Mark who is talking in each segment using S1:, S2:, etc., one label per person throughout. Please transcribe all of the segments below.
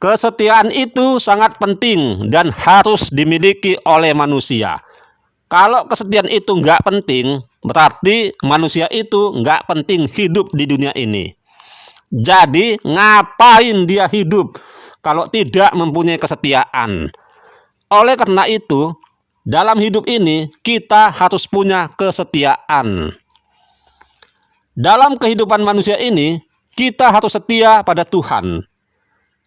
S1: Kesetiaan itu sangat penting dan harus dimiliki oleh manusia. Kalau kesetiaan itu nggak penting, berarti manusia itu nggak penting hidup di dunia ini. Jadi ngapain dia hidup kalau tidak mempunyai kesetiaan? Oleh karena itu, dalam hidup ini kita harus punya kesetiaan. Dalam kehidupan manusia ini, kita harus setia pada Tuhan.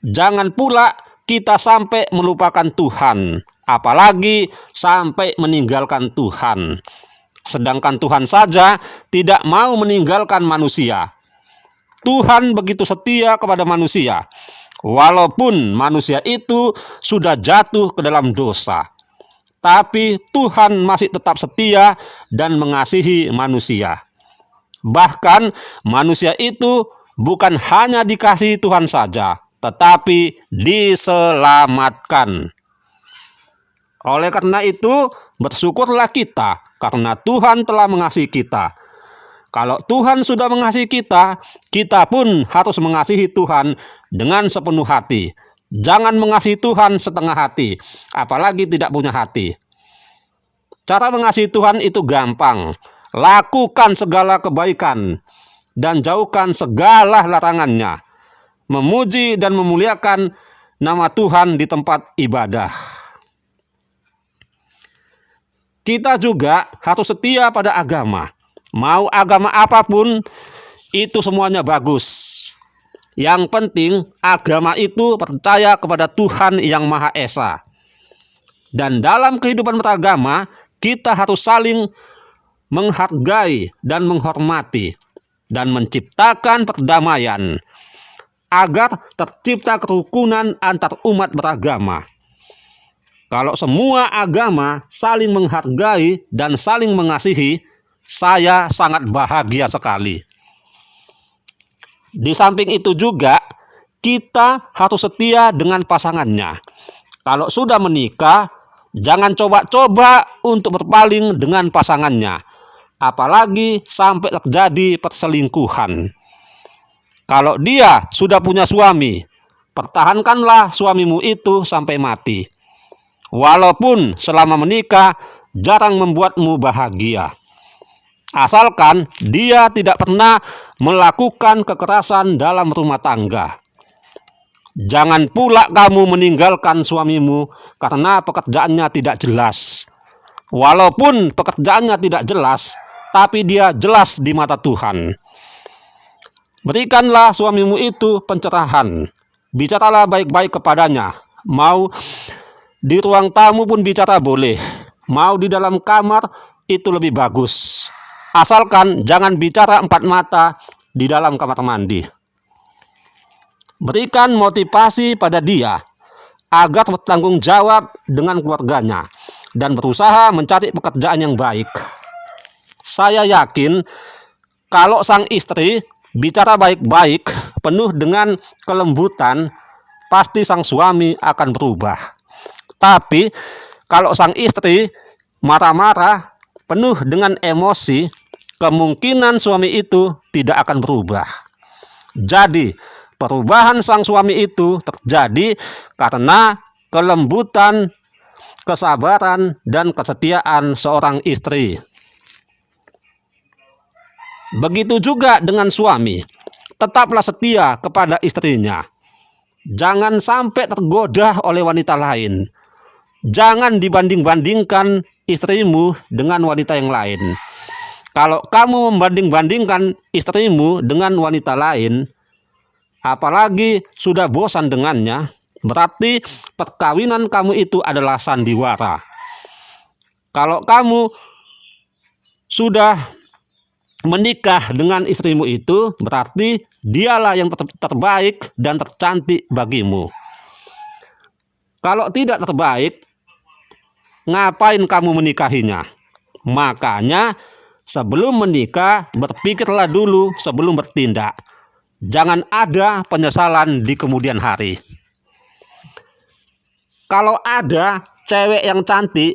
S1: Jangan pula kita sampai melupakan Tuhan, apalagi sampai meninggalkan Tuhan. Sedangkan Tuhan saja tidak mau meninggalkan manusia. Tuhan begitu setia kepada manusia, walaupun manusia itu sudah jatuh ke dalam dosa. Tapi Tuhan masih tetap setia dan mengasihi manusia. Bahkan manusia itu bukan hanya dikasihi Tuhan saja, tetapi diselamatkan. Oleh karena itu, bersyukurlah kita karena Tuhan telah mengasihi kita. Kalau Tuhan sudah mengasihi kita, kita pun harus mengasihi Tuhan dengan sepenuh hati. Jangan mengasihi Tuhan setengah hati, apalagi tidak punya hati. Cara mengasihi Tuhan itu gampang. Lakukan segala kebaikan dan jauhkan segala larangannya. Memuji dan memuliakan nama Tuhan di tempat ibadah. Kita juga harus setia pada agama. Mau agama apapun, itu semuanya bagus. Yang penting agama itu percaya kepada Tuhan yang Maha Esa. Dan dalam kehidupan beragama, kita harus saling menghargai dan menghormati dan menciptakan perdamaian agar tercipta kerukunan antar umat beragama. Kalau semua agama saling menghargai dan saling mengasihi, saya sangat bahagia sekali. Di samping itu juga, kita harus setia dengan pasangannya. Kalau sudah menikah, jangan coba-coba untuk berpaling dengan pasangannya, apalagi sampai terjadi perselingkuhan. Kalau dia sudah punya suami, pertahankanlah suamimu itu sampai mati. Walaupun selama menikah jarang membuatmu bahagia. Asalkan dia tidak pernah melakukan kekerasan dalam rumah tangga. Jangan pula kamu meninggalkan suamimu karena pekerjaannya tidak jelas. Walaupun pekerjaannya tidak jelas, tapi dia jelas di mata Tuhan. Berikanlah suamimu itu pencerahan. Bicaralah baik-baik kepadanya. Mau di ruang tamu pun bicara boleh. Mau di dalam kamar itu lebih bagus. Asalkan jangan bicara empat mata di dalam kamar mandi. Berikan motivasi pada dia agar bertanggung jawab dengan keluarganya dan berusaha mencari pekerjaan yang baik. Saya yakin kalau sang istri bicara baik-baik, penuh dengan kelembutan, pasti sang suami akan berubah. Tapi kalau sang istri marah-marah, penuh dengan emosi, kemungkinan suami itu tidak akan berubah. Jadi, perubahan sang suami itu terjadi karena kelembutan, kesabaran, dan kesetiaan seorang istri. Begitu juga dengan suami, tetaplah setia kepada istrinya. Jangan sampai tergoda oleh wanita lain. Jangan dibanding-bandingkan istrimu dengan wanita yang lain. Kalau kamu membanding-bandingkan istrimu dengan wanita lain, apalagi sudah bosan dengannya, berarti perkawinan kamu itu adalah sandiwara. Kalau kamu sudah menikah dengan istrimu itu, berarti dialah yang terbaik dan tercantik bagimu. Kalau tidak terbaik, ngapain kamu menikahinya? Makanya sebelum menikah, berpikirlah dulu sebelum bertindak. Jangan ada penyesalan di kemudian hari. Kalau ada cewek yang cantik,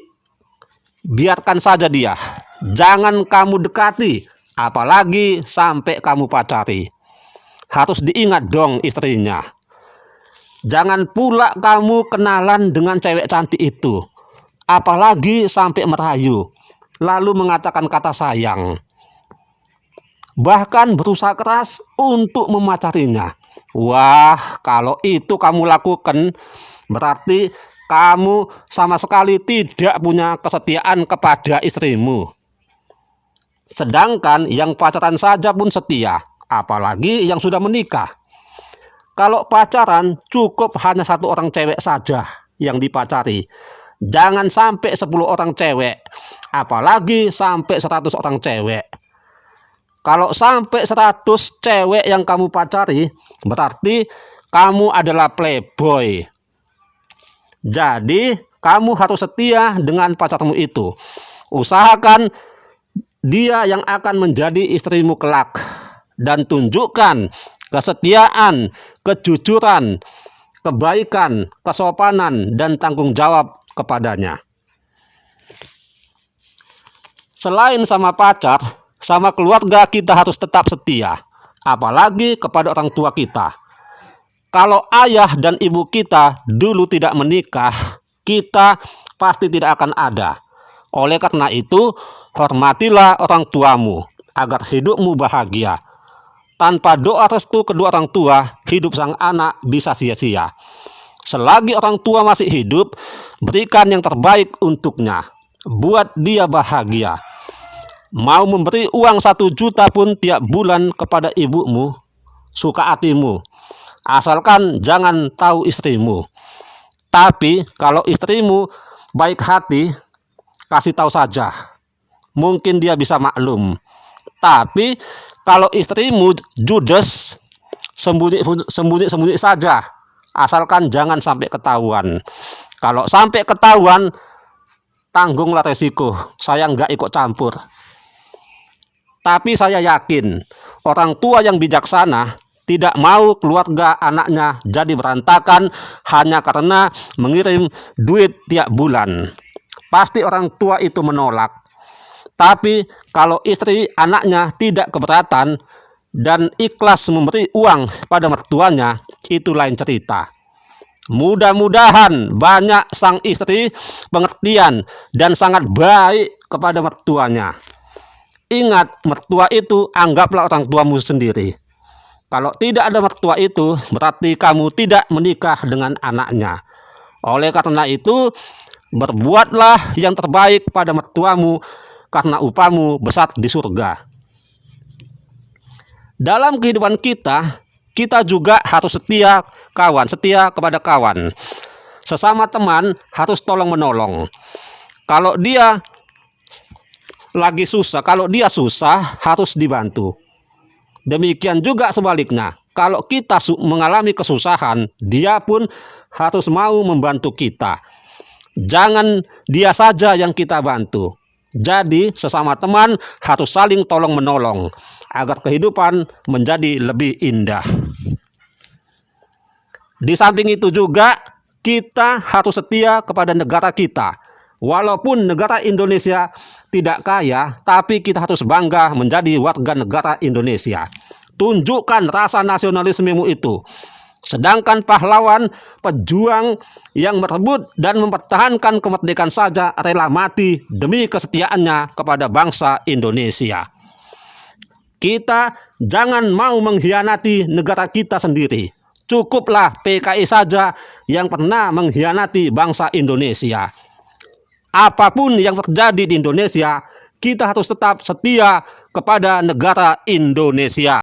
S1: biarkan saja dia. Jangan kamu dekati, apalagi sampai kamu pacari. Harus diingat dong istrinya. Jangan pula kamu kenalan dengan cewek cantik itu, apalagi sampai merayu, lalu mengatakan kata sayang, bahkan berusaha keras untuk memacarinya. Wah, kalau itu kamu lakukan, berarti kamu sama sekali tidak punya kesetiaan kepada istrimu. Sedangkan yang pacaran saja pun setia, apalagi yang sudah menikah. Kalau pacaran cukup hanya satu orang cewek saja yang dipacari. Jangan sampai 10 orang cewek, apalagi sampai 100 orang cewek. Kalau sampai 100 cewek yang kamu pacari, berarti kamu adalah playboy. Jadi, kamu harus setia dengan pacarmu itu. Usahakan dia yang akan menjadi istrimu kelak. Dan tunjukkan kesetiaan, kejujuran, kebaikan, kesopanan, dan tanggung jawab kepadanya. Selain sama pacar, sama keluarga kita harus tetap setia, apalagi kepada orang tua kita. Kalau ayah dan ibu kita dulu tidak menikah, kita pasti tidak akan ada. Oleh karena itu, hormatilah orang tuamu agar hidupmu bahagia. Tanpa doa restu kedua orang tua, hidup sang anak bisa sia-sia. Selagi orang tua masih hidup, berikan yang terbaik untuknya. Buat dia bahagia. Mau memberi uang 1 juta pun tiap bulan kepada ibumu, suka hatimu. Asalkan jangan tahu istrimu. Tapi kalau istrimu baik hati, kasih tahu saja. Mungkin dia bisa maklum. Tapi kalau istrimu judes, sembunyi saja. Asalkan jangan sampai ketahuan. Kalau sampai ketahuan, tanggunglah resiko. Saya nggak ikut campur. Tapi saya yakin orang tua yang bijaksana tidak mau keluarga anaknya jadi berantakan hanya karena mengirim duit tiap bulan. Pasti orang tua itu menolak. Tapi kalau istri anaknya tidak keberatan dan ikhlas memberi uang pada mertuanya, itu lain cerita. Mudah-mudahan banyak sang istri pengertian dan sangat baik kepada mertuanya. Ingat, mertua itu anggaplah orang tuamu sendiri. Kalau tidak ada mertua itu, berarti kamu tidak menikah dengan anaknya. Oleh karena itu, berbuatlah yang terbaik pada mertuamu, karena upahmu besar di surga. Dalam kehidupan kita juga harus setia kepada kawan. Sesama teman harus tolong menolong. Kalau dia lagi susah, kalau dia susah harus dibantu. Demikian juga sebaliknya, kalau kita mengalami kesusahan, dia pun harus mau membantu kita. Jangan dia saja yang kita bantu. Jadi sesama teman harus saling tolong menolong agar kehidupan menjadi lebih indah. Di samping itu juga kita harus setia kepada negara kita. Walaupun negara Indonesia tidak kaya, tapi kita harus bangga menjadi warga negara Indonesia. Tunjukkan rasa nasionalismemu itu. Sedangkan pahlawan, pejuang yang merebut dan mempertahankan kemerdekaan saja rela mati demi kesetiaannya kepada bangsa Indonesia. Kita jangan mau mengkhianati negara kita sendiri. Cukuplah PKI saja yang pernah mengkhianati bangsa Indonesia. Apapun yang terjadi di Indonesia, kita harus tetap setia kepada negara Indonesia.